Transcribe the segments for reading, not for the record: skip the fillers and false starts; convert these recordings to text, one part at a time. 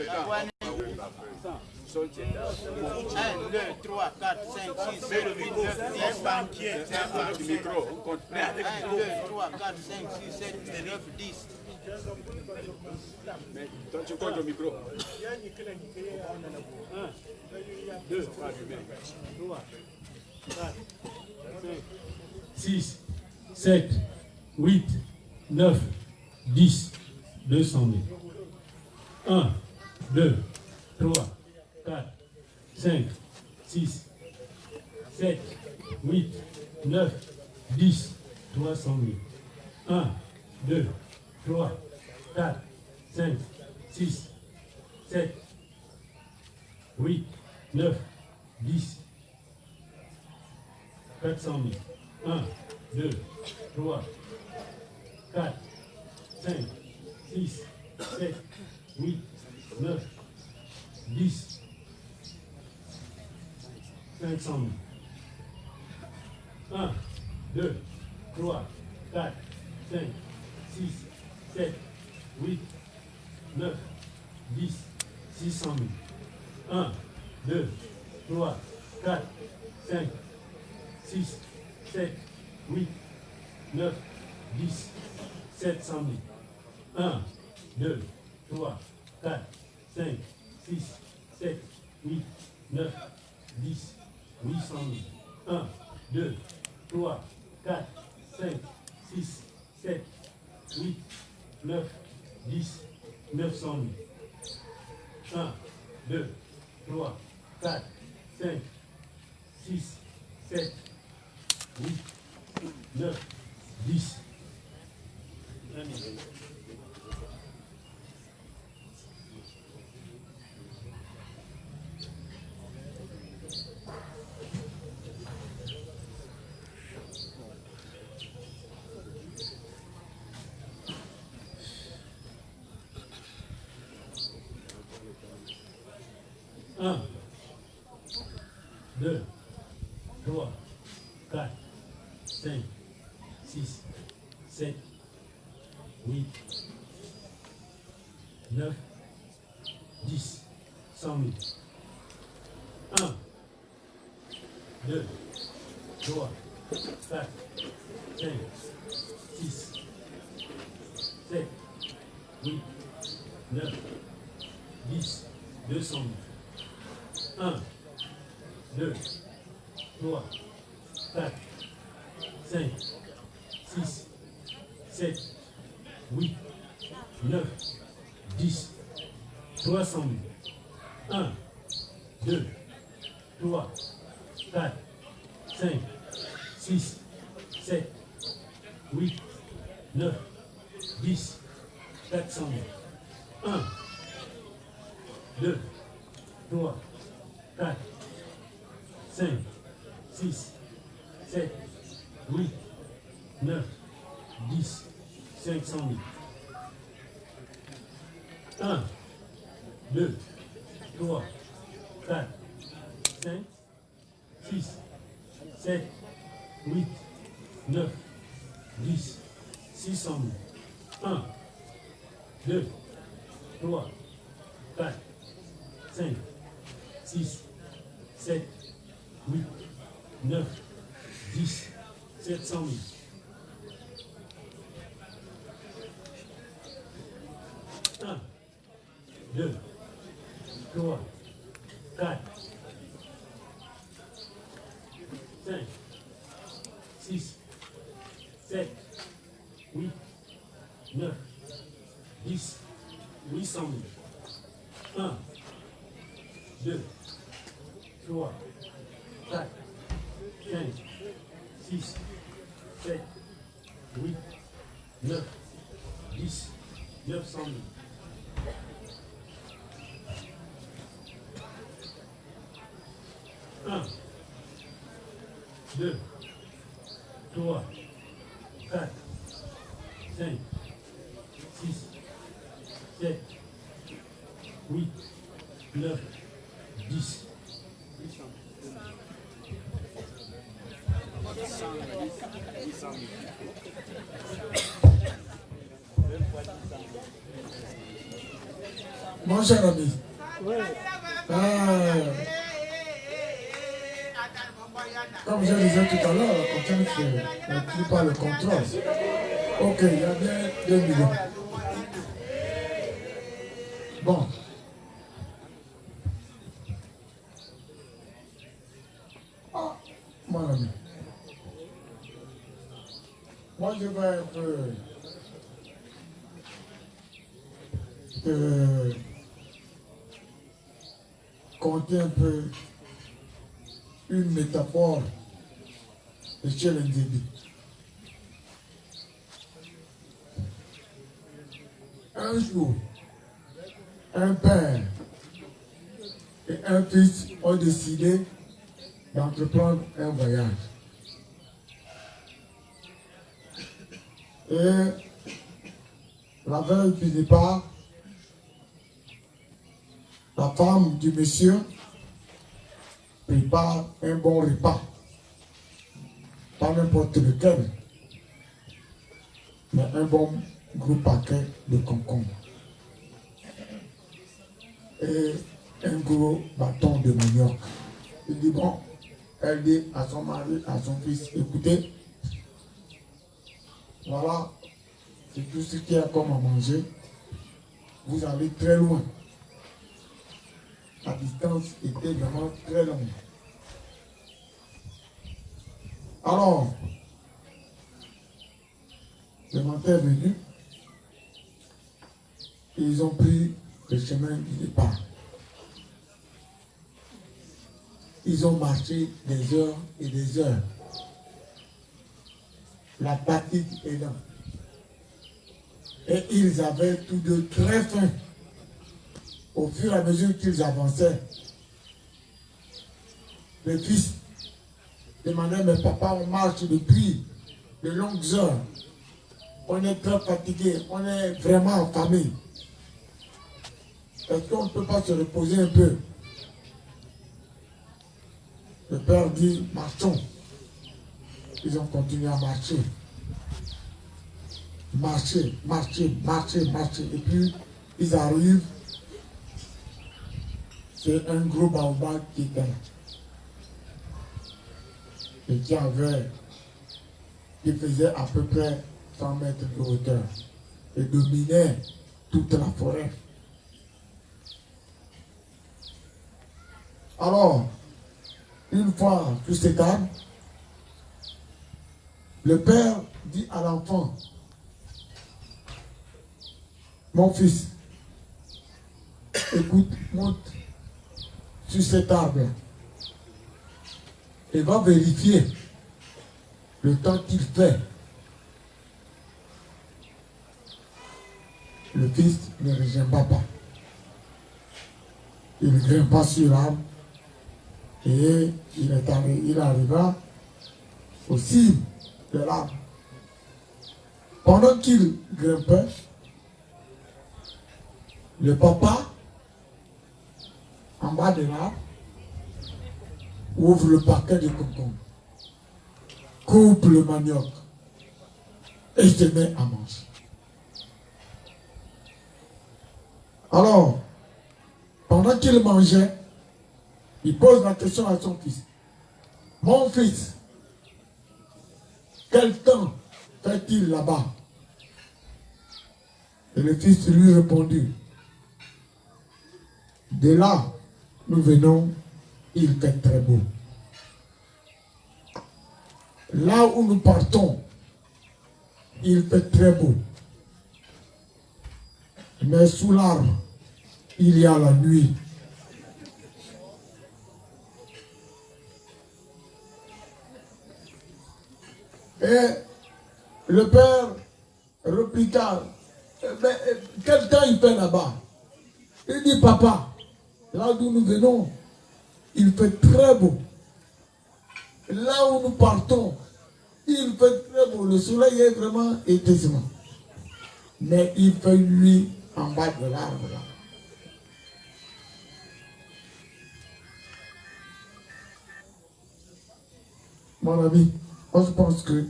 le temps. 1, 2, 3, 4, 5, 6, 7, 8, 9, 10. Banquier. C'est un banquier. Micro. 1, 2, 3, 4, 5, 6, 7, 8, 9, 10. Mais toi, tu comptes au micro. 1, 2, 3, 4, 6, 7, 8, 9, 10, 200 000. 1, 2, 3, 4, 5, 6, 7, 8, 9, 10, 300 000. 1, 2, 3, 4, 5, 6, 7, 8, 9, 10, 400 000. 1, 2, 3, 4, 5, 6, 7, 8, 9, 10, 500 000. 1, 2, 3, 4, 5, 6, 7, 8, 9, 10, 600 000. 1, 2, 3, 4, 5, 6, 7, 8, 9, 10, 700 000. 1, 2, 3, 4, 5, 6, 7, 8, 9, 10, 800 000. 1, 2, 3, 4, 5, 6, 7, 8, 9, 10, 900 000. 1, 2, 3, 4, 5, 6, 7, 8, 9, 10. 1, 2, 3, 4, 5, 6, 7, 8, 9, 10, 100 000. 1, 2, 3, 4, 5, 6, 7, 8, 9, 10, 200 000. 1, 2, 3, 4, 5, 6, 7, 8, 9, 10, 300 000. 1, 2, 3, 4, 5, 6, 7, 8, 9, 10, 400 000. 1, 2, 3, 4, 5, 6, 7, 8, 9, 10, 500 000. 1, 2, 3, 4, 5, 6, 7, 8, 9, 10, 600 000. 1, 2, 3, 4, 5, 6, 7, 8, 9, 10, 700 000. 1, 2, 3, 4, 5, 6, 7, 8, 9, 10, 800 000. 1, 2, 3, 4, 5, 6, 7, 8, 9, 10, 900 000. 1, 2, 3, 4, 5, 6, 7, 8, 9, 10. 1, Mon cher ami. Comme je disais tout à l'heure, la confiance n'inclut pas le contrôle. Ok, il y a bien 2 millions. Bon. Ah, mon ami. Moi, je vais un peu compter un peu une métaphore de chez l'individu. Un jour, un père et un fils ont décidé d'entreprendre un voyage. Et la veille du départ, la femme du monsieur prépare un bon repas. Pas n'importe lequel, mais un bon gros paquet de concombres. Et un gros bâton de manioc. Il dit bon, elle dit à son mari, à son fils, écoutez, voilà, c'est tout ce qu'il y a comme à manger. Vous allez très loin. La distance était vraiment très longue. Alors, le matin est venu, ils ont pris le chemin du départ. Ils ont marché des heures et des heures. La fatigue est là. Et ils avaient tous deux très faim. Au fur et à mesure qu'ils avançaient, le fils demandait, mais papa, on marche depuis de longues heures. On est très fatigué, on est vraiment affamé. Est-ce qu'on ne peut pas se reposer un peu? Le père dit, marchons. Ils ont continué à marcher. Marcher, marcher, marcher, marcher. Et puis, ils arrivent. C'est un gros baobab qui était là. Et qui faisait à peu près 100 mètres de hauteur. Et dominait toute la forêt. Alors, une fois tout c'est calme, le père dit à l'enfant, mon fils, écoute, monte sur cet arbre et va vérifier le temps qu'il fait. Le fils ne regimba pas. Il grimpa sur l'arbre et il arriva au cime de l'arbre. Pendant qu'il grimpait, le papa, en bas de l'arbre, ouvre le paquet de concombres, coupe le manioc et se met à manger. Alors, pendant qu'il mangeait, il pose la question à son fils. Mon fils, quel temps fait-il là-bas? Et le fils lui répondit, de là, nous venons, il fait très beau. Là où nous partons, il fait très beau. Mais sous l'arbre, il y a la nuit. Et le père répliqua, mais quel temps il fait là-bas? Il dit, papa, là d'où nous venons, il fait très beau. Là où nous partons, il fait très beau. Le soleil est vraiment étincelant. Mais il fait nuit en bas de l'arbre là. Mon ami, moi je pense que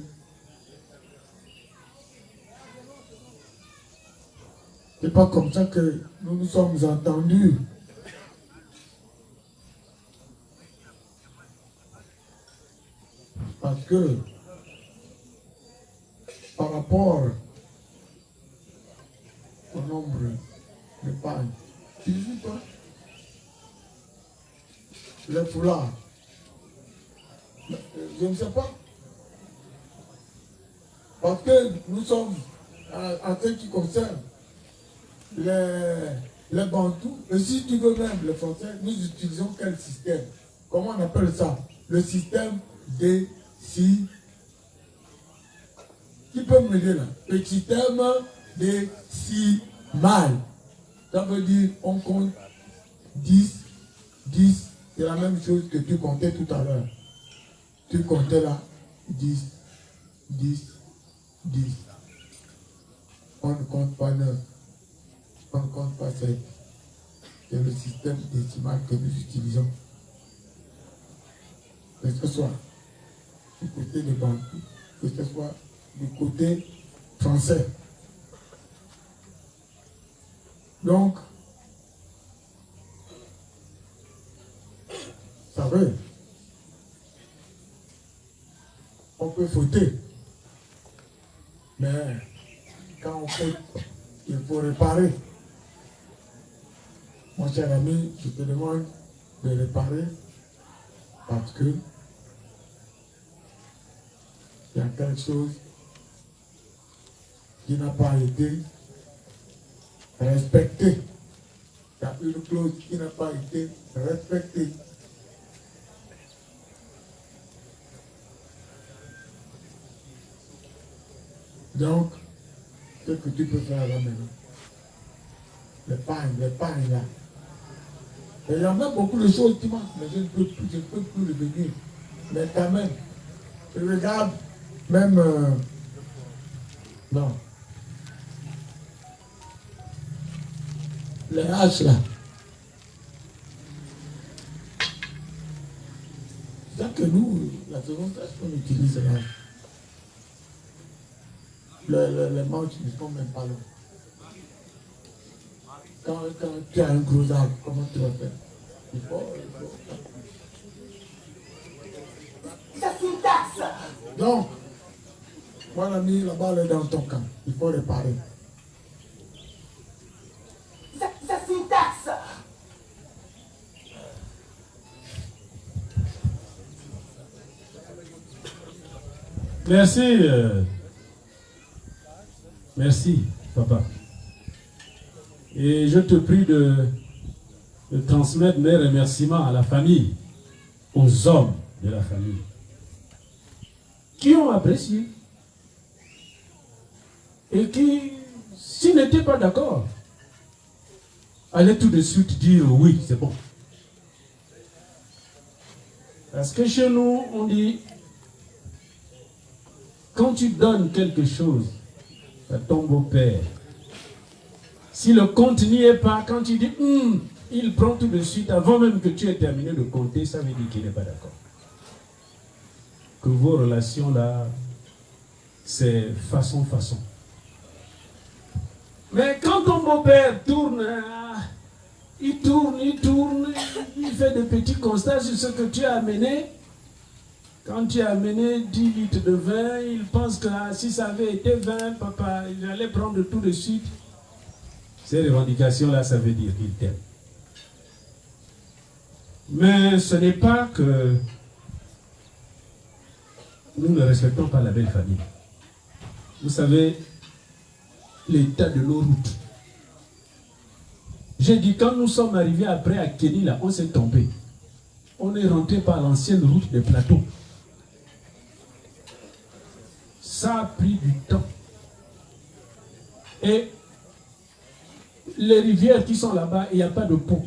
C'est pas comme ça que nous nous sommes entendus. Parce que par rapport au nombre de pages, tu ne sais pas le foulard. Je ne sais pas. Parce que nous sommes, en ce qui concerne les bantous, et si tu veux même le français, nous utilisons quel système? Comment on appelle ça? Le système décimal. Qui peut me dire là? Le système décimal. Ça veut dire on compte 10, 10. C'est la même chose que tu comptais tout à l'heure. Tu comptais là 10, 10, 10. On ne compte pas 9. On ne compte pas 7. C'est le système décimal que nous utilisons. Que ce soit du côté des banques, que ce soit du côté français. Donc, vous savez, on peut fauter, mais quand on faute, il faut réparer. Mon cher ami, je te demande de réparer parce que il y a quelque chose qui n'a pas été respecté. Il y a une clause qui n'a pas été respectée. Donc, ce que tu peux faire là maintenant, les pagnes là. Et il y a même beaucoup de choses qui manquent, mais je ne peux plus revenir. Mais quand même, je regarde même... non. Les haches là. C'est ça que nous, la seconde tâche, on utilise là. Les manches ne sont même pas longs. Quand tu as un gros arbre, comment tu vas faire? Il faut... Ça, c'est une taxe. Donc, mon ami, la balle est dans ton camp. Il faut réparer. Ça, c'est une taxe. Merci. Merci, papa. Et je te prie de transmettre mes remerciements à la famille, aux hommes de la famille, qui ont apprécié. Et qui, s'ils n'étaient pas d'accord, allaient tout de suite dire oui, c'est bon. Parce que chez nous, on dit, quand tu donnes quelque chose à ton beau-père, si le compte n'y est pas, quand tu dis il prend tout de suite, avant même que tu aies terminé de compter, ça veut dire qu'il n'est pas d'accord. Que vos relations là, c'est façon. Mais quand ton beau-père tourne, il tourne, il fait de petits constats sur ce que tu as amené. Quand tu as amené 10 litres de vin, il pense que si ça avait été 20, papa, j'allais prendre tout de suite. Ces revendications-là, ça veut dire qu'il t'aime. Mais ce n'est pas que nous ne respectons pas la belle famille. Vous savez, l'état de nos routes. J'ai dit, quand nous sommes arrivés après à Kény, là, on s'est tombé. On est rentré par l'ancienne route des plateaux. Ça a pris du temps. Et les rivières qui sont là-bas, il n'y a pas de pont.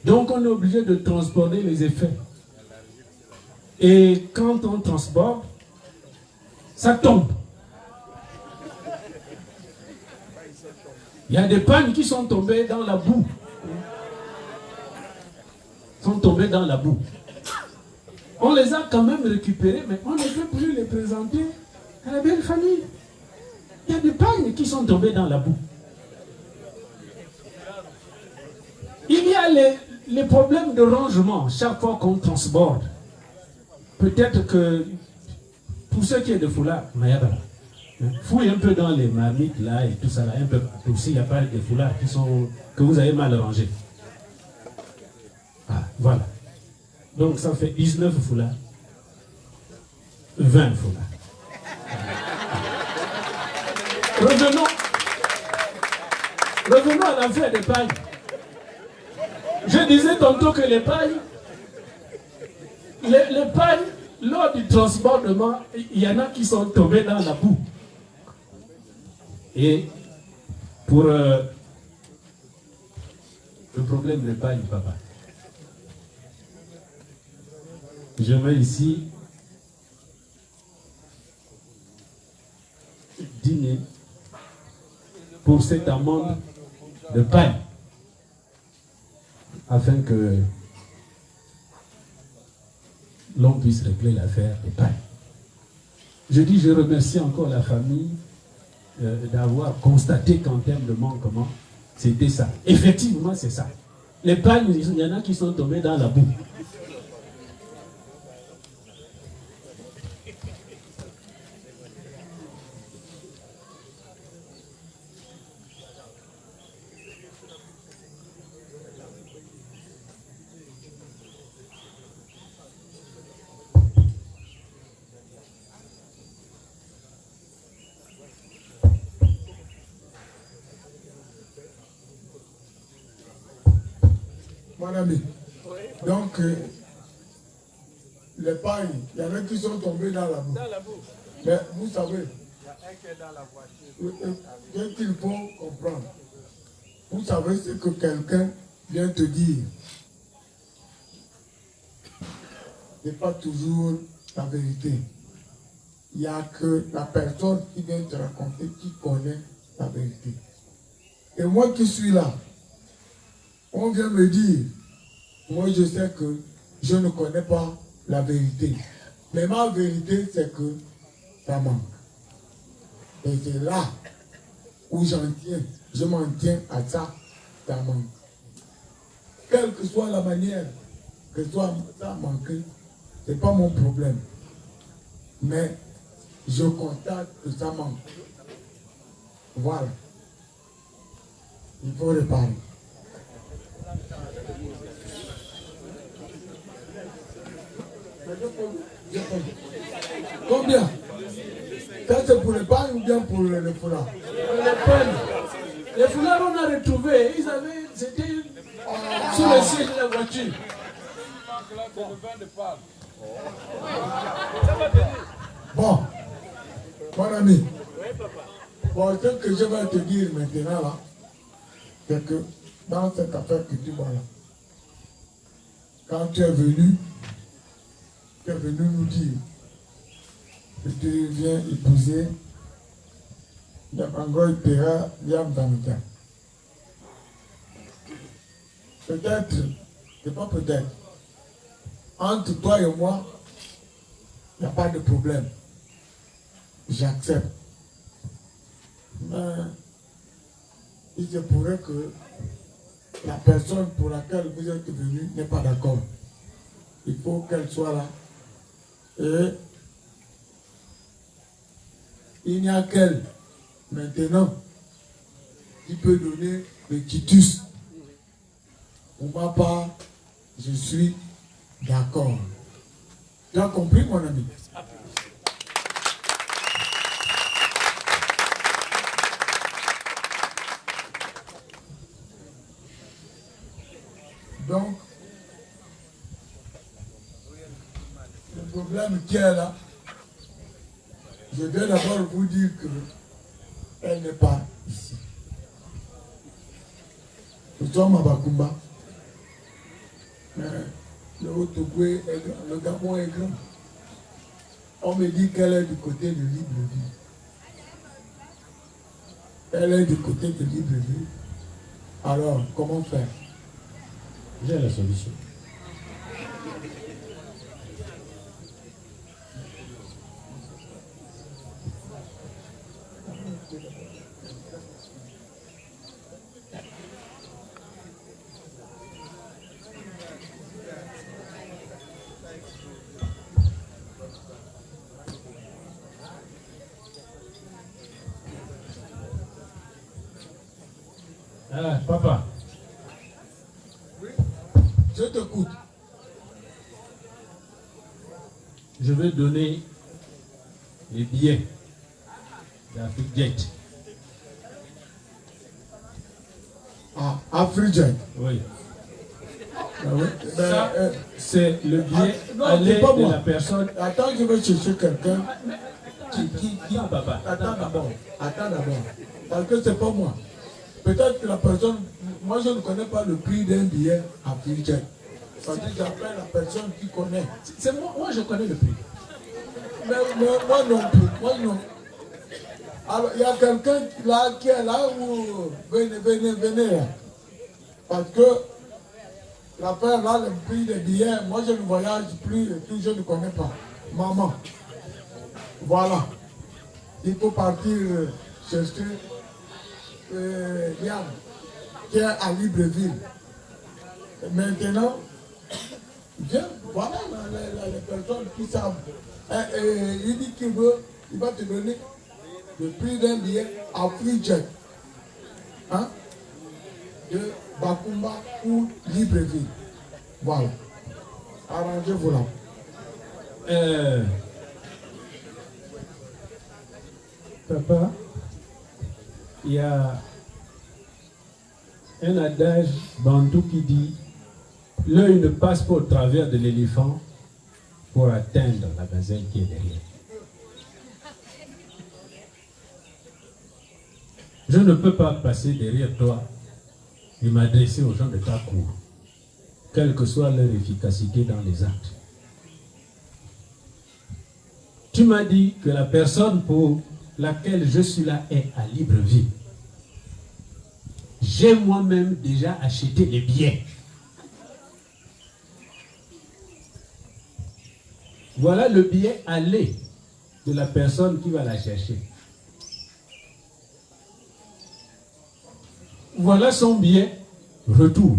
Donc on est obligé de transporter les effets. Et quand on transporte, ça tombe. Il y a des pannes qui sont tombées dans la boue. On les a quand même récupérées, mais on ne peut plus les présenter à la belle famille. Il y a des pagnes qui sont tombées dans la boue. Il y a les problèmes de rangement chaque fois qu'on transborde. Peut-être que pour ceux qui ont des foulards, fouillez un peu dans les marmites là et tout ça là, un peu partout. S'il n'y a pas des foulards que vous avez mal rangés. Ah, voilà. Donc ça fait 19 foulards. 20 foulards. Revenons à l'affaire des pailles. Je disais tantôt que les pailles, lors du transbordement, il y en a qui sont tombés dans la boue. Et pour le problème des pailles, papa, je mets ici dîner pour cette amende de paille afin que l'on puisse régler l'affaire des pailles. Je remercie encore la famille d'avoir constaté qu'en termes de manquement, c'était ça. Effectivement, c'est ça. Les pailles, il y en a qui sont tombés dans la boue. Mon ami, donc les pailles, il y en a qui sont tombés dans la boue. Mais vous savez, ce qu'il faut comprendre, vous savez ce que quelqu'un vient te dire. Ce n'est pas toujours la vérité. Il n'y a que la personne qui vient te raconter qui connaît la vérité. Et moi qui suis là, on vient me dire, moi je sais que je ne connais pas la vérité. Mais ma vérité, c'est que ça manque. Et c'est là où je m'en tiens à ça, ça manque. Quelle que soit la manière que ça manque, ce n'est pas mon problème. Mais je constate que ça manque. Voilà. Il faut réparer. Combien? Ça c'est pour les pailles ou bien pour les foulards? Les pailles. Les foulards, on a retrouvé. C'était sur le siège de la voiture. Bon, mon ami, bon, ce que je vais te dire maintenant là, c'est que dans cette affaire que tu vois là, quand tu es venu nous dire que tu viens épouser Yamangoy Pera Yamdamita. Peut-être, c'est pas peut-être, entre toi et moi, il n'y a pas de problème. J'accepte. Mais il se pourrait que la personne pour laquelle vous êtes venu n'est pas d'accord. Il faut qu'elle soit là. Et il n'y a qu'elle, maintenant, qui peut donner le quitus. Pour ma part, je suis d'accord. Tu as compris, mon ami? Donc, le problème qui est là, je vais d'abord vous dire qu'elle n'est pas ici. Nous sommes à Bakumba. Le Haut-Togo est grand, le Gabon est grand. On me dit qu'elle est du côté de Libreville. Elle est du côté de Libreville. Alors, comment faire? J'ai la solution. Ah, papa. Je t'écoute. Je vais donner les billets d'Afrique Jet. Ah, Afrique. Oui. Ah oui. Ça, c'est le billet non, aller c'est pas de moi. la personne. Attends, je vais chercher quelqu'un. Attends, papa. Attends d'abord. Attends d'abord. Parce que c'est pas moi. Peut-être que la personne. Moi, je ne connais pas le prix d'un billet Afrique. Parce que j'appelle la personne qui connaît. C'est moi, je connais le prix. Mais moi non plus. Moi non. Alors, il y a quelqu'un là qui est là où. Venez là. Parce que l'affaire là, le prix des billets, moi je ne voyage plus et tout, je ne connais pas. Maman. Voilà. Il faut partir chercher Yann, qui est à Libreville. Et maintenant, viens, voilà les personnes qui savent. Il dit qu'il veut, il va te donner le prix d'un billet à Free-Jet. Hein? De Bakumba ou Libreville. Voilà. Arrangez-vous là. Papa, il y a un adage bantou qui dit l'œil ne passe pas au travers de l'éléphant pour atteindre la gazelle qui est derrière. Je ne peux pas passer derrière toi et m'adresser aux gens de ta cour, quelle que soit leur efficacité dans les actes. Tu m'as dit que la personne pour laquelle je suis là est à Libreville. J'ai moi-même déjà acheté les billets. Voilà le billet aller de la personne qui va la chercher. Voilà son billet retour.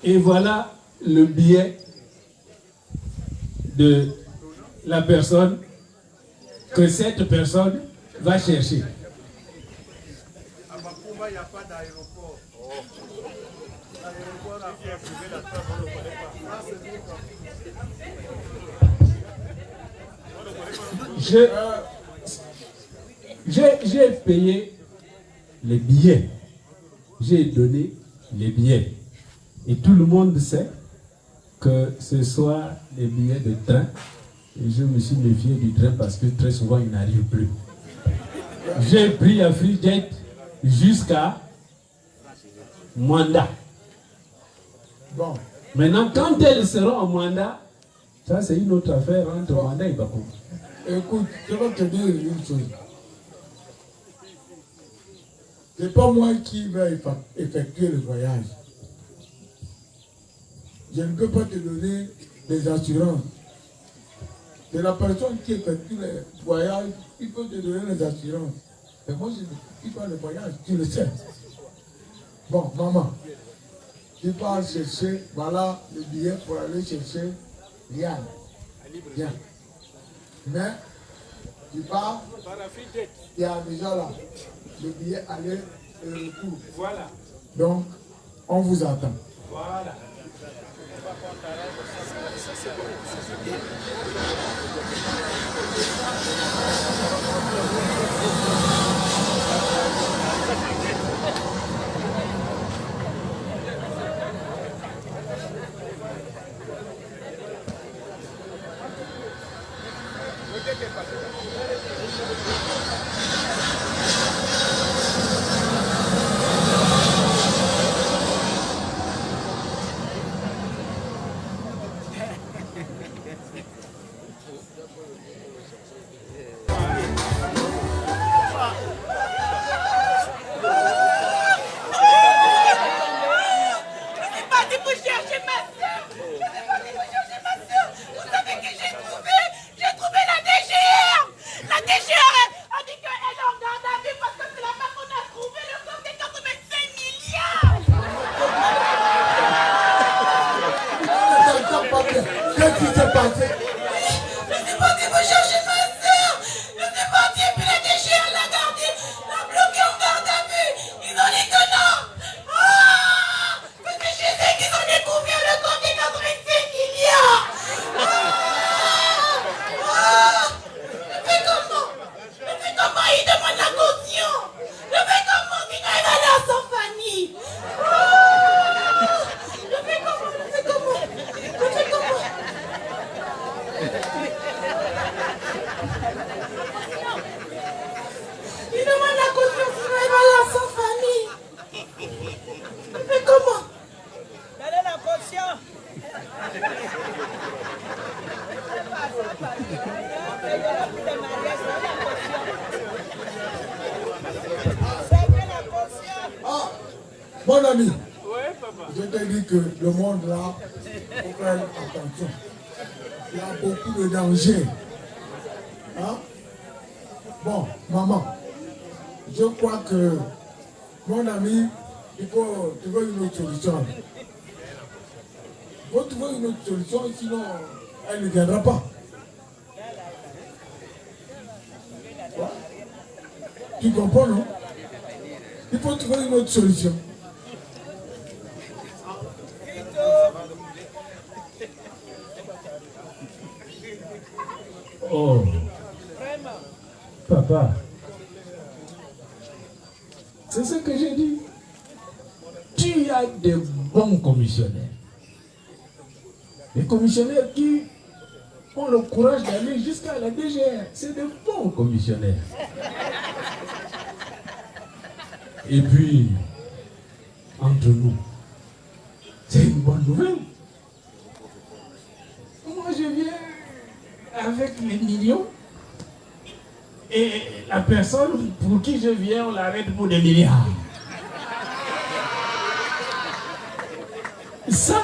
Et voilà le billet de la personne que cette personne va chercher. À Bakumba, il n'y a pas d'aéroport. L'aéroport a fait privé la terre, on ne le connaît pas. J'ai payé les billets. J'ai donné les billets. Et tout le monde sait que ce soit les billets de train. Et je me suis méfié du train parce que très souvent il n'arrive plus. J'ai pris Afrique-Jet jusqu'à Mwanda. Bon. Maintenant, quand elles seront en Mwanda, ça c'est une autre affaire entre Mwanda et Bakou. Écoute, je vais te dire une chose. Ce n'est pas moi qui vais effectuer le voyage. Je ne peux pas te donner des assurances. C'est la personne qui effectue le voyage qui peut te donner les assurances. Et moi, je ne fais pas le voyage, tu le sais. Bon, maman, tu pars chercher, voilà le billet pour aller chercher Yann. Bien. Mais, tu pars, il y a déjà là, le billet aller et retour. Voilà. Donc, on vous attend. Voilà. Mon ami, Oui, papa. je te dis que le monde là, il faut faire attention. Il y a beaucoup de dangers. Hein? Bon, maman, je crois que, mon ami, il faut trouver une autre solution. Il faut trouver une autre solution, sinon elle ne viendra pas. Ouais. Tu comprends, non? Il faut trouver une autre solution. Oh, papa, c'est ce que j'ai dit. Tu as de bons commissionnaires. Des commissionnaires qui ont le courage d'aller jusqu'à la DGR. C'est de bons commissionnaires. Et puis, entre nous, c'est une bonne nouvelle. Moi, je viens avec les millions et la personne pour qui je viens, on l'arrête pour des milliards. Ça,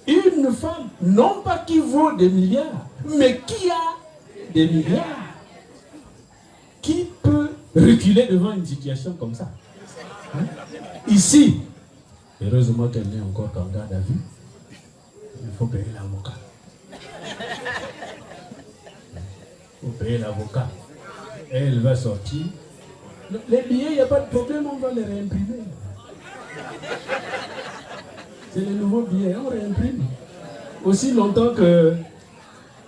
une femme, non pas qui vaut des milliards, mais qui a des milliards, qui peut reculer devant une situation comme ça. Hein? Ici, heureusement qu'elle n'est encore en garde à vue, il faut payer l'avocat. Il faut payer l'avocat. Elle va sortir. Les billets, il n'y a pas de problème, on va les réimprimer. C'est les nouveaux billets, on réimprime. Aussi longtemps que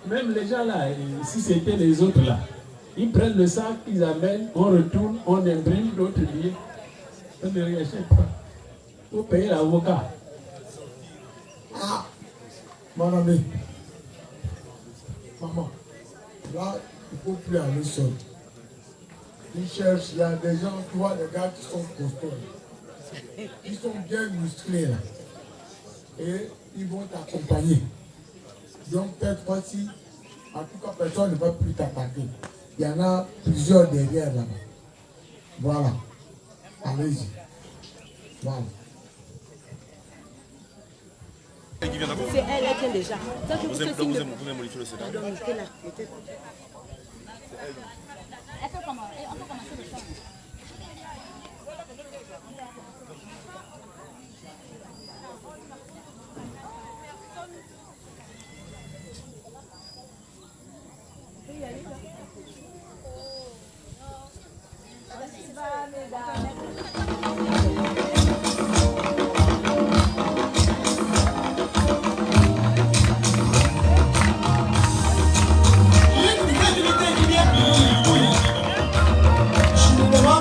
même les gens là, si c'était les autres là, ils prennent le sac, ils amènent, on retourne, on imprime d'autres billets. On ne réachète pas. Il faut payer l'avocat. Ah, mon ami, maman, là, il ne faut plus aller seul. Ils cherchent, il y a des gens, tu vois, des gars qui sont costauds. Ils sont bien musclés là. Et ils vont t'accompagner. Donc, cette fois-ci, en tout cas, personne ne va plus t'attaquer. Il y en a plusieurs derrière là-bas. Voilà. Allez-y. Voilà. C'est elle, elle tient déjà. Ça, je vous pouvez modifier le sédan. Elle peut commencer le temps. Je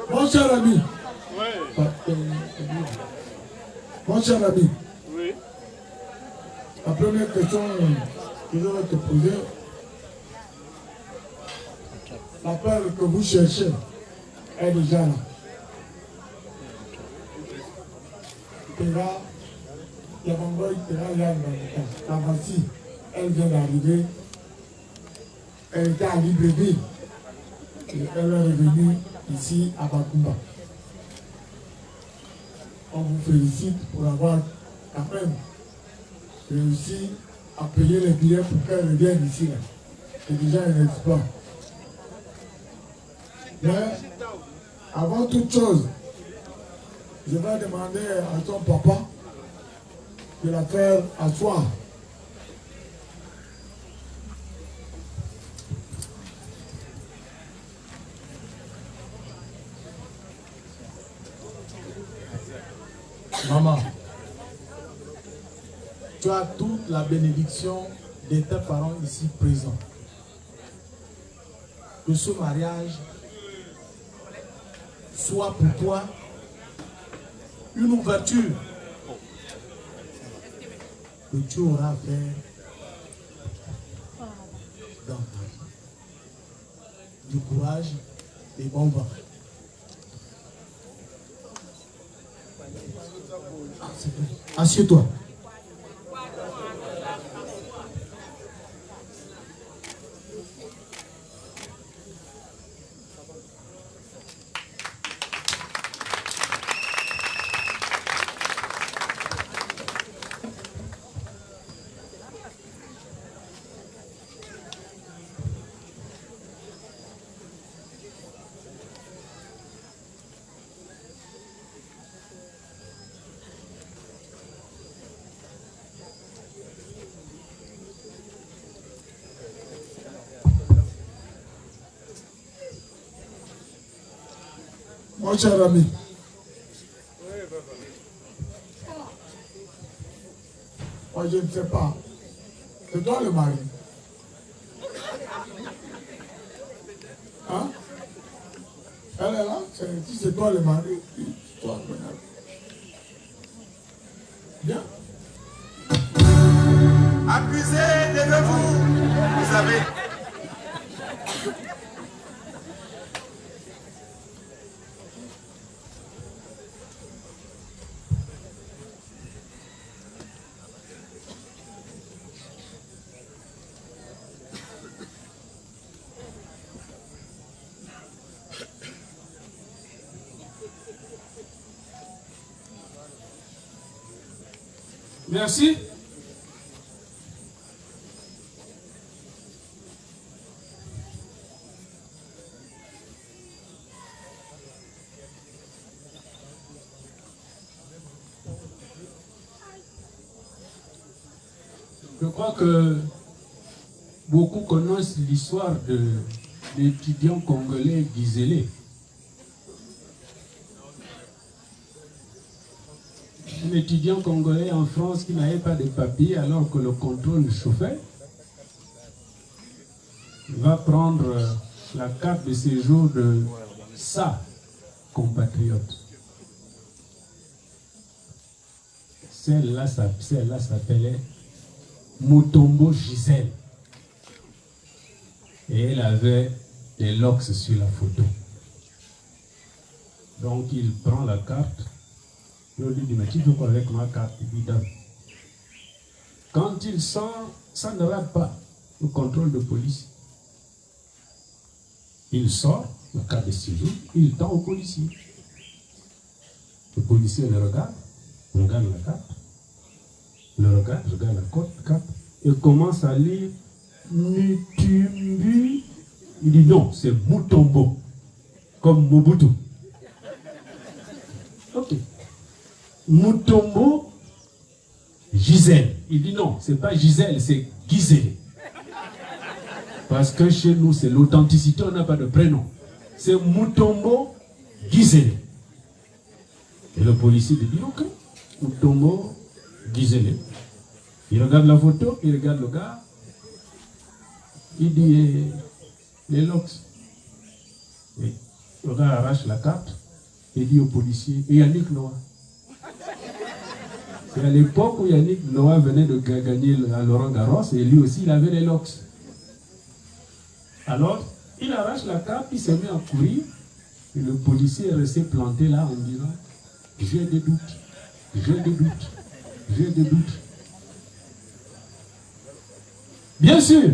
Mon cher ami. Oui. Mon cher ami. Oui. La première question que je vais te poser, la perle que vous cherchez est déjà là. La voici, elle vient d'arriver. Elle était à Libreville. Et elle est revenue ici à Bakumba. On vous félicite pour avoir quand même réussi à payer les billets pour qu'elle revienne ici. C'est déjà un exploit. Mais avant toute chose, je vais demander à ton papa de la faire asseoir. Maman, tu as toute la bénédiction de tes parents ici présents. Que ce mariage soit pour toi une ouverture que tu auras à faire dans ta vie. Du courage et bon vent. Ah, c'est bon. Assieds-toi. Mon cher ami, moi je ne sais pas, c'est toi le mari. Hein? Elle est là, si c'est toi le mari, toi le mari. Bien. Accusé, levez-vous. Vous savez. Merci. Je crois que beaucoup connaissent l'histoire de l'étudiant congolais Gizele. Un étudiant congolais en France qui n'avait pas de papier alors que le contrôle chauffait, va prendre la carte de séjour de sa compatriote. Celle-là s'appelait Mutombo Gisèle. Et elle avait des locks sur la photo. Donc il prend la carte. Je lui dis, mais tu veux quoi avec ma carte? Il lui donne. Quand il sort, ça ne rate pas le contrôle de police. Il sort, la carte de séjour, il tend au policier. Le policier le regarde la carte, le regarde la carte, et commence à lire Mutumbu. Il dit non, c'est Mutombo, comme Mobutu. Ok. Mutombo Gisèle. Il dit non, c'est pas Gisèle, c'est Gizele. Parce que chez nous, c'est l'authenticité, on n'a pas de prénom. C'est Mutombo Gizele. Et le policier dit ok, Mutombo Gizele. Il regarde la photo, il regarde le gars. Il dit les locks. Oui. Le gars arrache la carte et dit au policier, et Yannick Noah. C'est à l'époque où Yannick Noah venait de gagner à Laurent Garros et lui aussi il avait les locks. Alors, il arrache la carte, il se met à courir et le policier est resté planté là en disant j'ai des doutes, j'ai des doutes, j'ai des doutes. Bien sûr,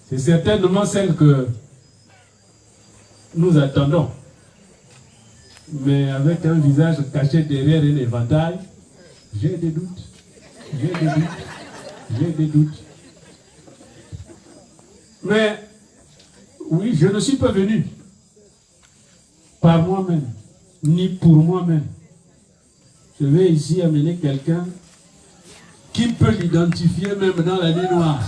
c'est certainement celle que nous attendons. Mais avec un visage caché derrière un éventail, j'ai des doutes, j'ai des doutes, j'ai des doutes. Mais oui, je ne suis pas venu par moi-même, ni pour moi-même. Je vais ici amener quelqu'un qui peut l'identifier même dans la nuit noire.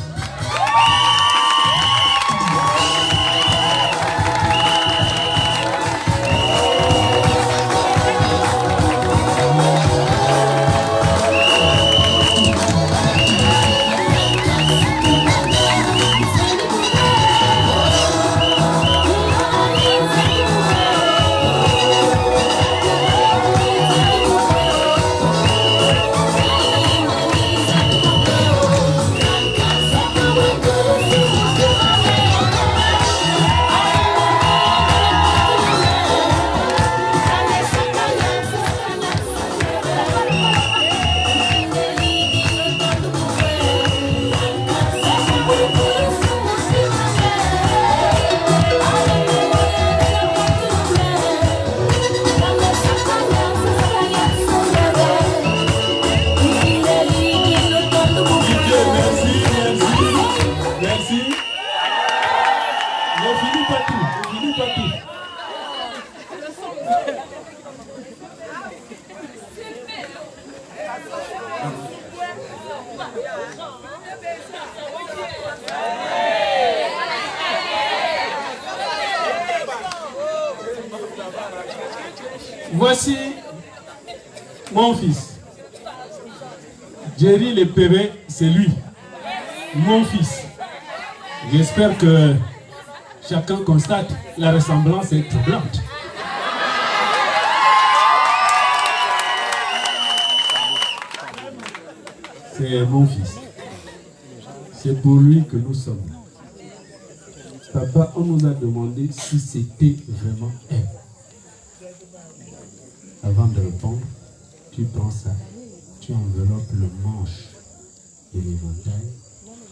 Voici mon fils. Jerry le PV, c'est lui. Mon fils. J'espère que chacun constate la ressemblance est troublante. C'est mon fils. C'est pour lui que nous sommes là. Papa, on nous a demandé si c'était vraiment elle. Avant de répondre, tu prends ça, tu enveloppes le manche de l'éventail,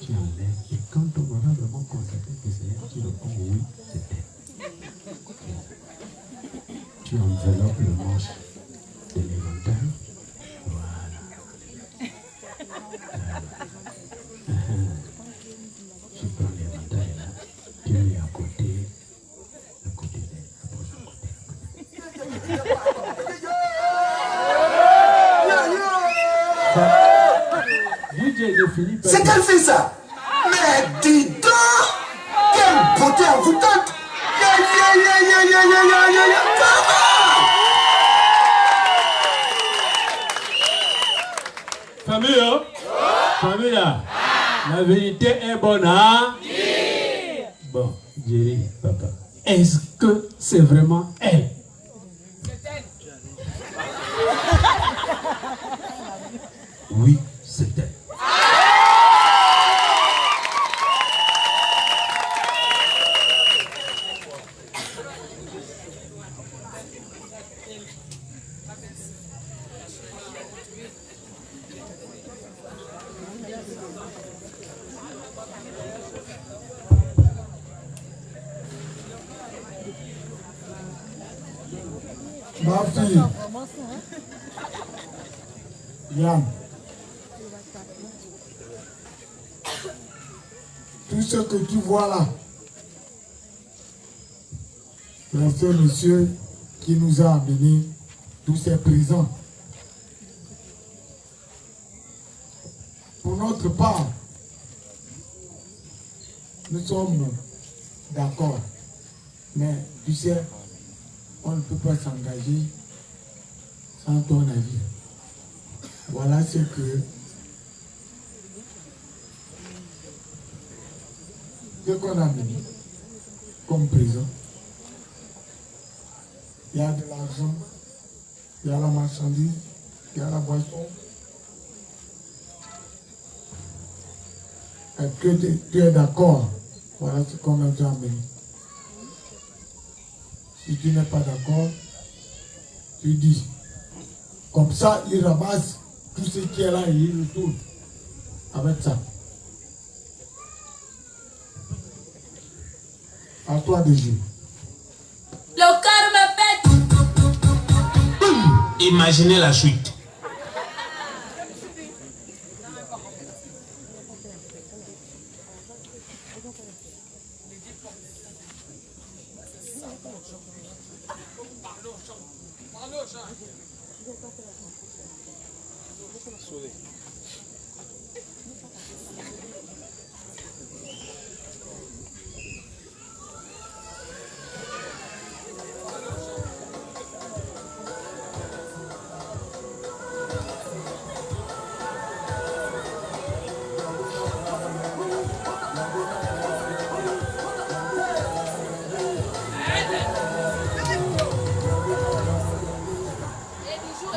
tu enlèves, et quand on aura vraiment constaté que c'est elle, tu réponds oui, c'est elle. Tu enveloppes le manche de l'éventail, voilà. Tu prends l'éventail là, tu le mets à côté d'elle, approche à côté. C'est quelle fille ça? Mais dis donc! Quelle beauté envoûtante! Famille, hein? Famille, là. La vérité est bonne, hein? Bon, Jerry, papa, est-ce que c'est vraiment elle? Oui, c'est elle. Ma fille, Yann, tout ce que tu vois là, c'est ce monsieur qui nous a amené tous ces présents. Pour notre part, nous sommes d'accord, mais tu sais, on ne peut pas s'engager sans ton avis. Voilà ce qu'on a mené comme présent. il y a de l'argent, il y a la marchandise, il y a la boisson. Est-ce que tu es d'accord? Voilà ce qu'on a déjà amené. Si tu n'es pas d'accord, tu dis. Comme ça, il ramasse tout ce qui est là et il retourne avec ça. À toi de jouer. Le cœur me fait. Imaginez la chute.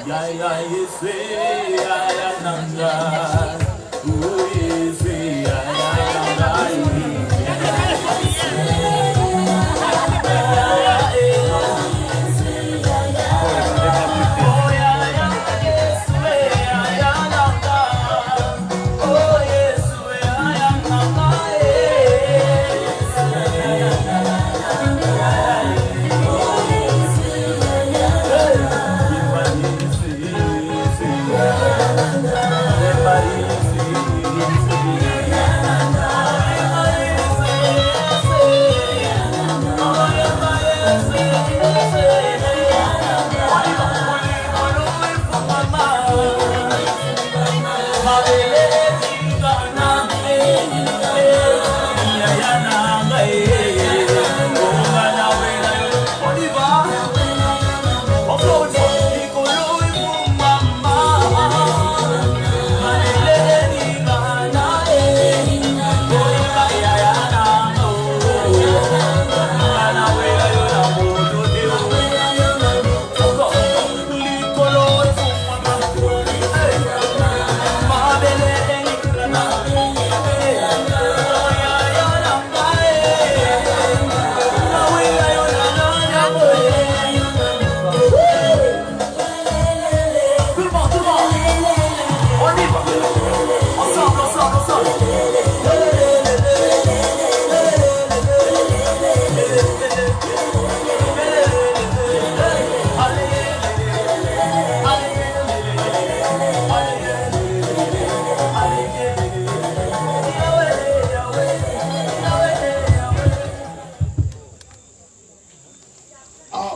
Ya ya yese ya ya nanga, yese ya ya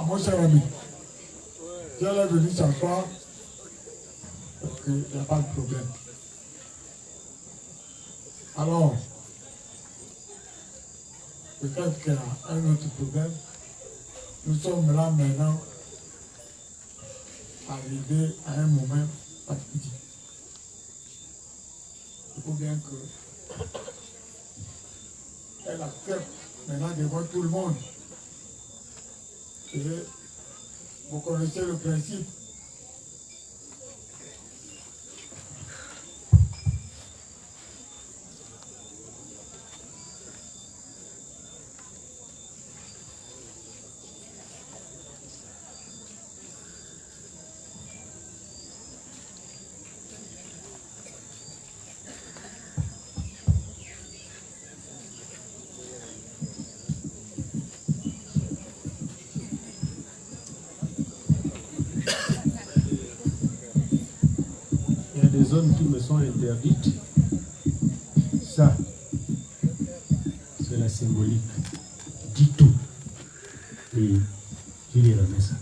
Mon cher ami, si elle est venue s'asseoir, parce qu'il n'y a pas de problème. Alors, peut-être qu'il y a un autre problème. Nous sommes là maintenant, arrivés à un moment fatidique. Il faut bien que elle accepte maintenant devant tout le monde. Et vous connaissez le principe. Des zones qui me sont interdites. Ça, c'est la symbolique. Dis tout. Et je lui remets ça.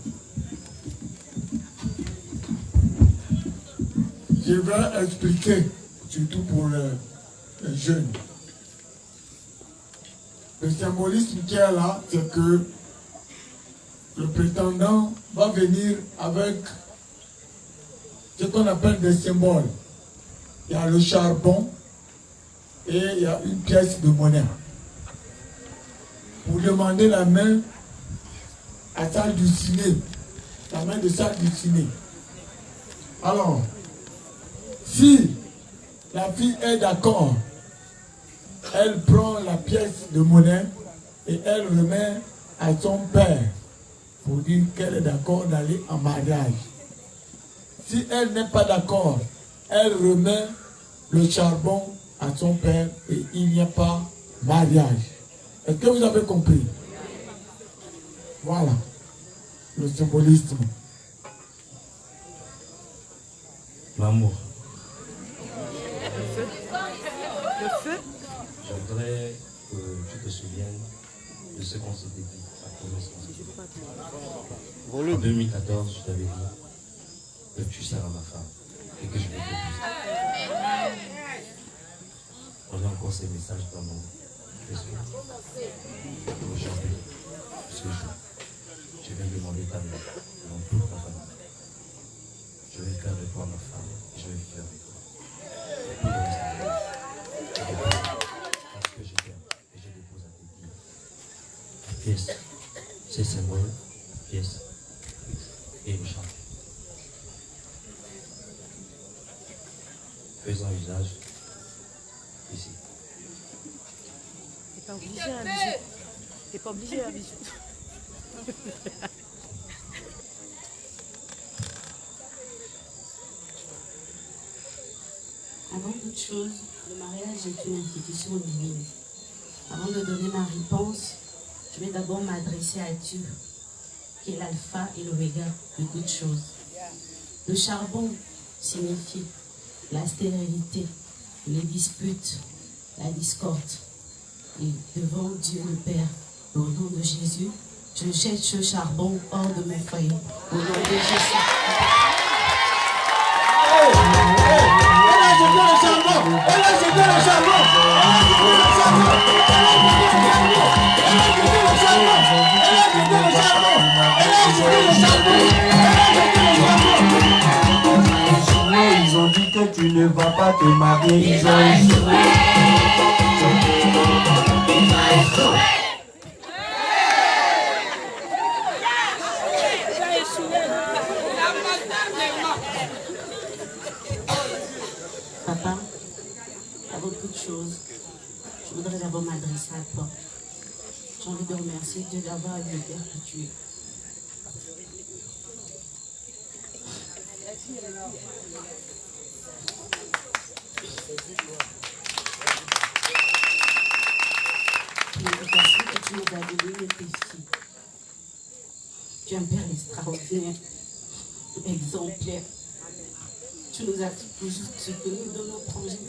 Je vais expliquer, surtout pour les jeunes. Le symbolisme qui est là, c'est que le prétendant va venir avec ce qu'on appelle des symboles. Il y a le charbon et il y a une pièce de monnaie. Pour demander la main à à salle du ciné. La main de salle du ciné. Alors, si la fille est d'accord, elle prend la pièce de monnaie et elle remet à son père pour dire qu'elle est d'accord d'aller en mariage. Si elle n'est pas d'accord, elle remet le charbon à son père et il n'y a pas mariage. Est-ce que vous avez compris? Voilà le symbolisme. L'amour. Le feu. Je voudrais que tu te souviennes de ce qu'on s'était dit, la promesse qu'on s'était dit. En 2014, je t'avais dit que tu seras ma femme et que je vais t'épouser. On a encore ces messages dans mon Facebook. Aujourd'hui, ce jour, je vais demander ta main dans toute ta famille. Je vais faire de toi ma femme et je vais vivre avec toi. Et puis le reste de ma vie, je dépose parce que je t'aime et je dépose à tes pieds. La pièce, c'est symbole, la pièce et le chant. Faisons usage ici. T'es pas obligé à bijou. T'es pas obligé à bijou. Avant toute chose, le mariage est une institution divine. Avant de donner ma réponse, je vais d'abord m'adresser à Dieu, qui est l'alpha et l'oméga de toutes choses. Le charbon signifie la stérilité, les disputes, la discorde. Et devant Dieu le Père, au nom de Jésus, je jette ce charbon hors de mon foyer. Au nom de Jésus. Ils ont dit que tu ne vas pas te marier. Ils ont échoué. Papa, avant toute chose, je voudrais d'abord m'adresser à toi. J'ai envie de remercier Dieu d'avoir le Père que tu es. L'éducation que tu nous as donnée est ici. Tu es un Père extraordinaire, exemplaire. Tu nous as toujours soutenus dans nos projets.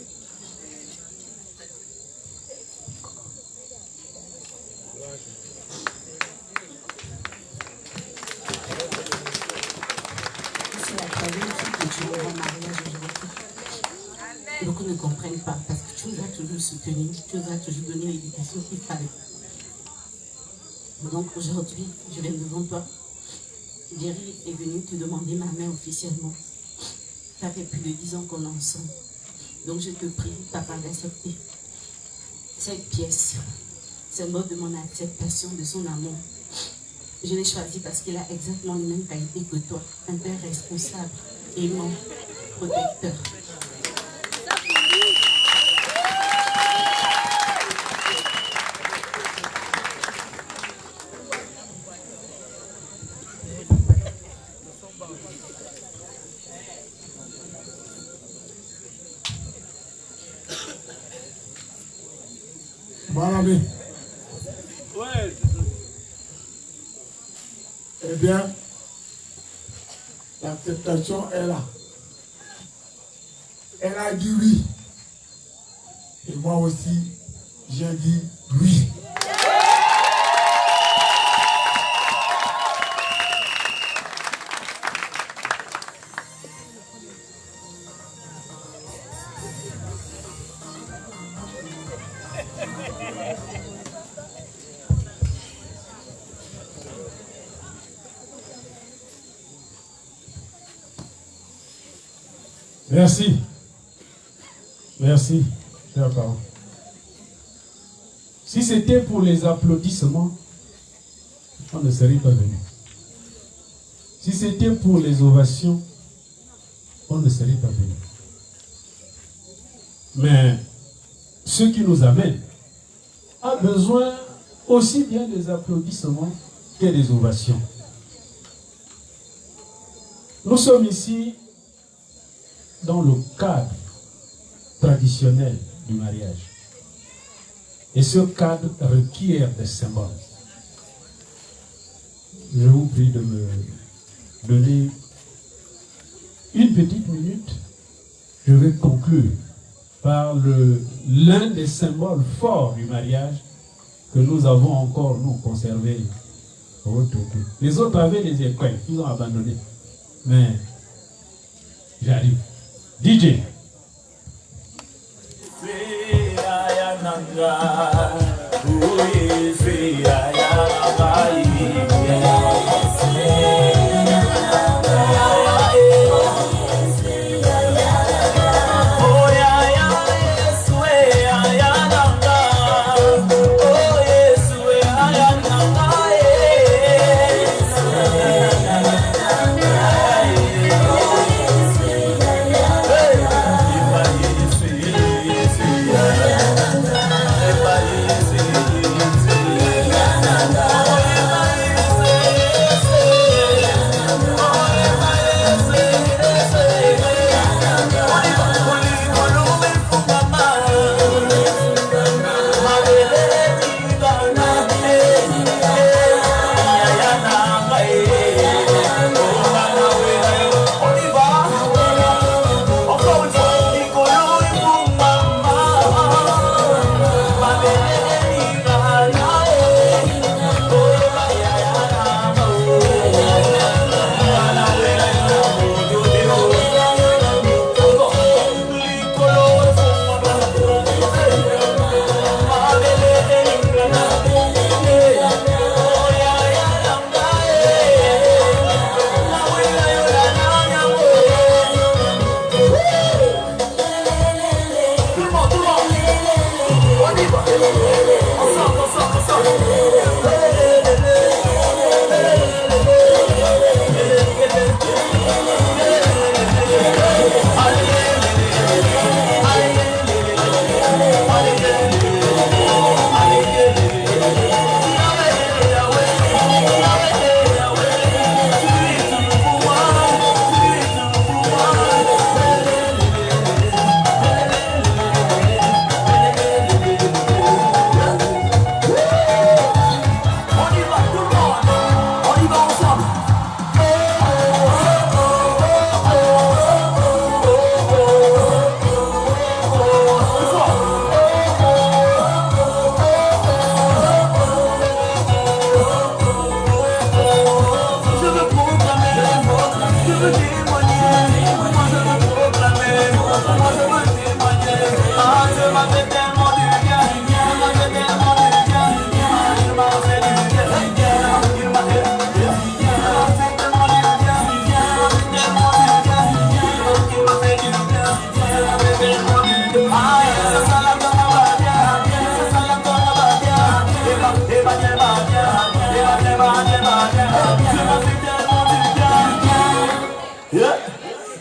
C'est la troisième fois que tu m'envoies en mariage aujourd'hui. Beaucoup ne comprennent pas parce que tu nous as toujours soutenus, tu nous as toujours donné l'éducation qu'il fallait. Donc aujourd'hui, je viens devant toi. Jerry est venu te demander ma main officiellement. Ça fait plus de 10 ans qu'on est ensemble. Donc je te prie, papa, d'accepter cette pièce, symbole de mon acceptation, de son amour. Je l'ai choisi parce qu'il a exactement les mêmes qualités que toi. Un père responsable, aimant, protecteur. Voilà, mais. Ouais. Eh bien, l'acceptation est là. Elle a dit oui. Et moi aussi, j'ai dit oui. Merci. Merci, chers parents. Si c'était pour les applaudissements, on ne serait pas venu. Si c'était pour les ovations, on ne serait pas venu. Mais ce qui nous amène a besoin aussi bien des applaudissements que des ovations. Nous sommes ici dans le cadre traditionnel du mariage. Et ce cadre requiert des symboles. Je vous prie de me donner une petite minute. Je vais conclure par l'un des symboles forts du mariage que nous avons encore, nous, conservé. Les autres avaient les écoles, ils ont abandonné. Mais j'arrive. DJ.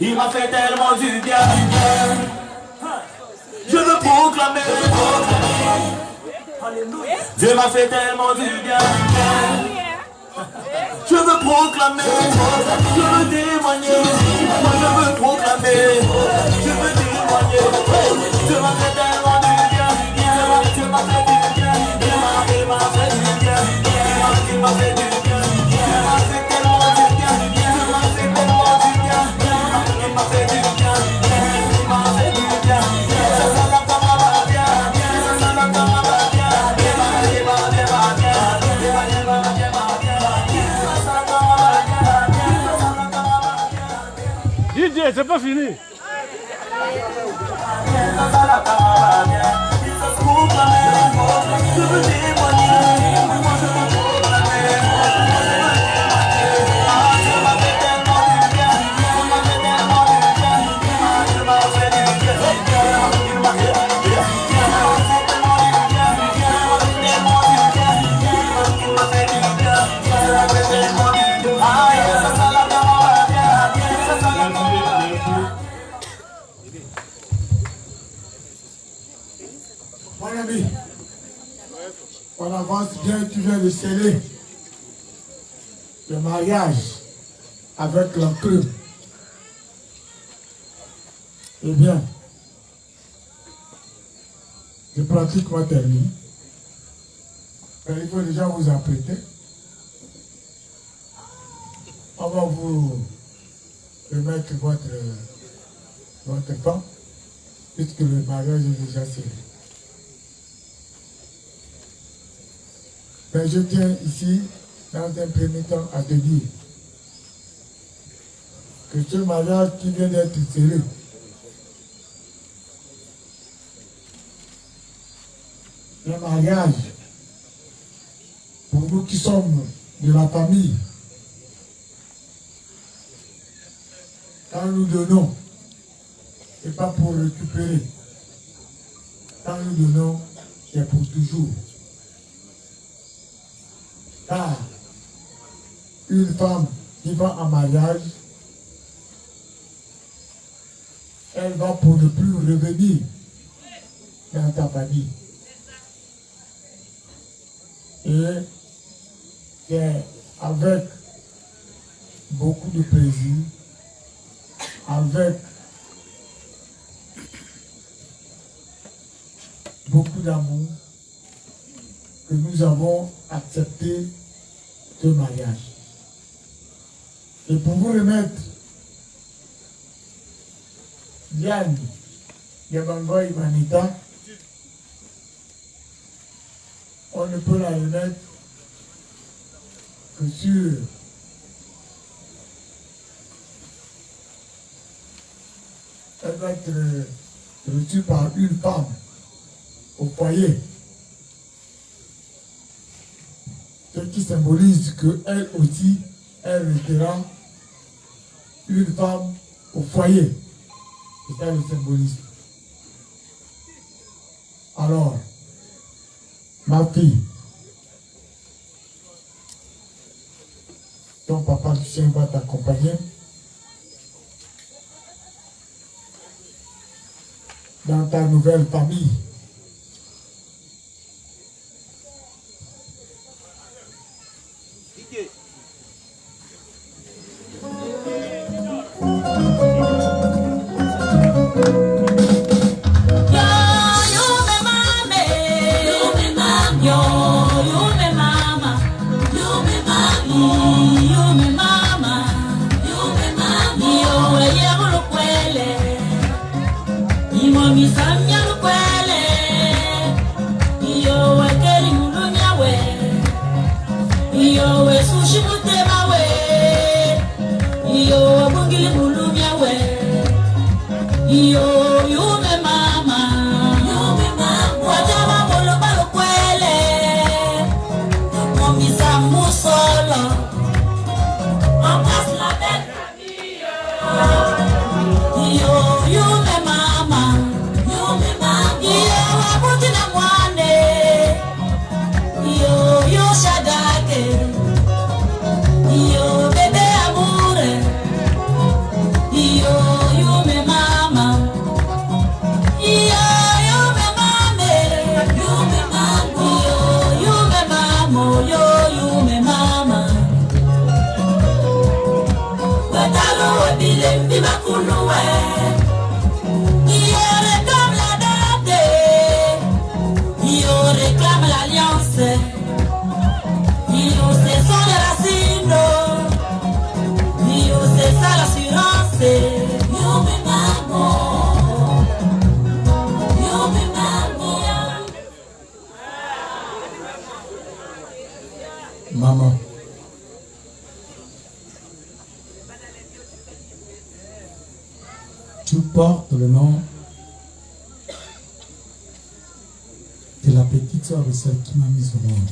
Il m'a fait tellement du bien. Je veux proclamer. Dieu m'a fait tellement du bien. Je veux proclamer. Je veux témoigner. Moi je veux proclamer. Je veux témoigner. Dieu m'a fait tellement du bien. Dieu m'a fait du bien. Il m'a fait du bien. Il m'a fait du bien. Dieu m'a fait tellement du bien. Dieu m'a fait tellement du bien. Il m'a fait du bien. Il m'a fait du bien. Ça va pas bien. Ça va pas bien. DJ, c'est pas fini. Ah, avance bien, tu viens de sceller le mariage avec l'enclume. Eh bien, je pratiquement terminé. Il faut déjà vous apprêter. On va vous remettre votre femme, puisque le mariage est déjà scellé. Mais je tiens ici, dans un premier temps, à te dire que ce mariage qui vient d'être scellé, le mariage, pour nous qui sommes de la famille, quand nous donnons, et pas pour récupérer, quand nous donnons, c'est pour toujours. Car une femme qui va en mariage, elle va pour ne plus revenir dans ta famille. Et c'est avec beaucoup de plaisir, avec beaucoup d'amour, que nous avons accepté ce mariage. Et pour vous remettre Diane Yabangoy Manita, on ne peut la remettre que sur elle va être reçue par une femme au foyer. Ce qui symbolise qu'elle aussi, elle restera une femme au foyer. C'est ça le symbolisme. Alors, ma fille, ton papa du chien va t'accompagner dans ta nouvelle famille. Maman, tu portes le nom de la petite soeur de celle qui m'a mise au monde.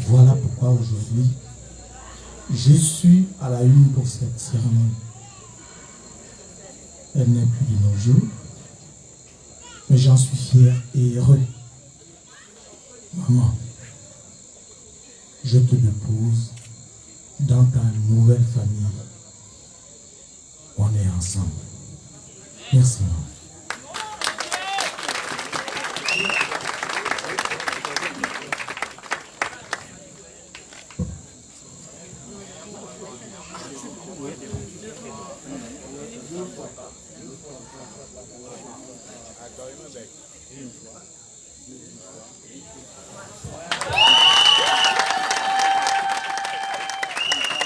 Voilà pourquoi aujourd'hui, je suis à la une pour cette cérémonie. Elle n'est plus de nos jours, mais j'en suis fier et heureux. Maman, je te dépose dans ta nouvelle famille. On est ensemble. Merci, maman.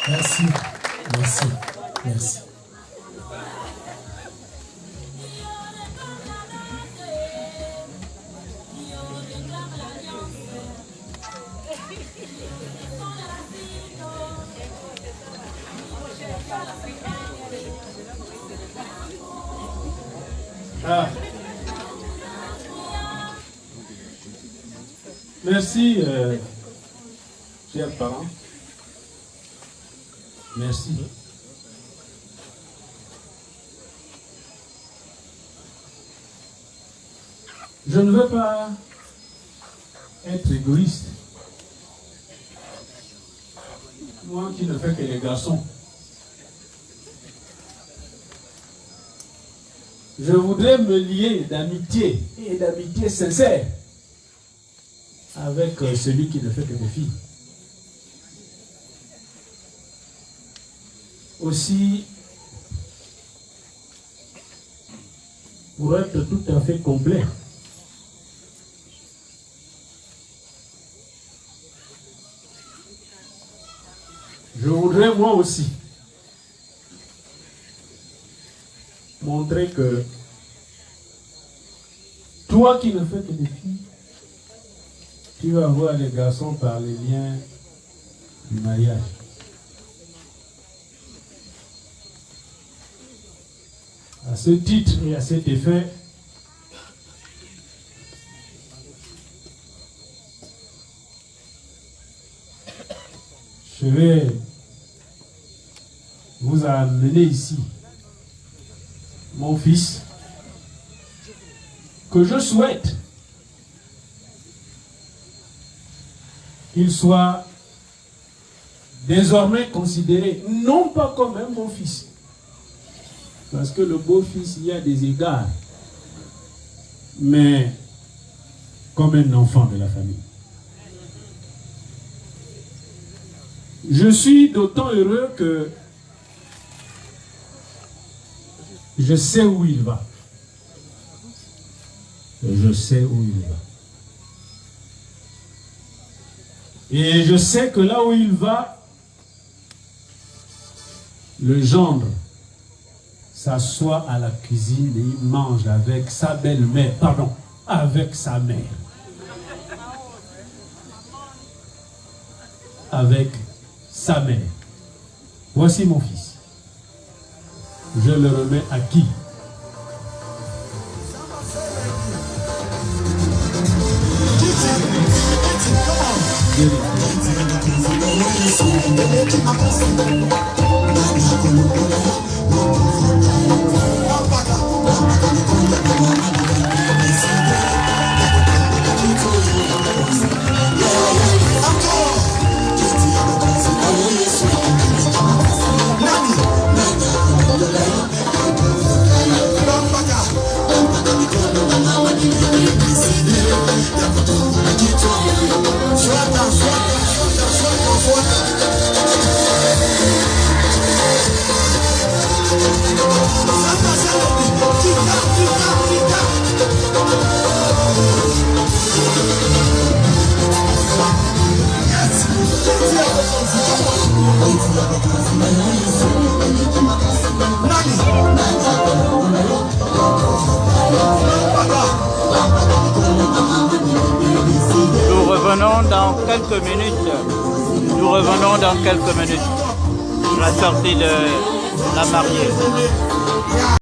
Merci. Merci. Merci. Ah. Merci, chers parents. Merci. Je ne veux pas être égoïste. Moi qui ne fais que les garçons. Je voudrais me lier d'amitié et d'amitié sincère avec celui qui ne fait que des filles. Aussi, pour être tout à fait complet, je voudrais moi aussi montrer que toi qui ne fais que des filles, tu vas voir les garçons par les liens du mariage. À ce titre et à cet effet, je vais vous amener ici mon fils, que je souhaite qu'il soit désormais considéré non pas comme un bon fils, parce que le beau-fils, il y a des égards, mais comme un enfant de la famille. Je suis d'autant heureux que je sais où il va. Je sais où il va. Et je sais que là où il va, le gendre s'assoit à la cuisine et il mange avec sa belle-mère, pardon, avec sa mère. Avec sa mère. Voici mon fils. Je le remets à qui? Nous revenons dans quelques minutes. Nous revenons dans quelques minutes. La sortie de la mariée.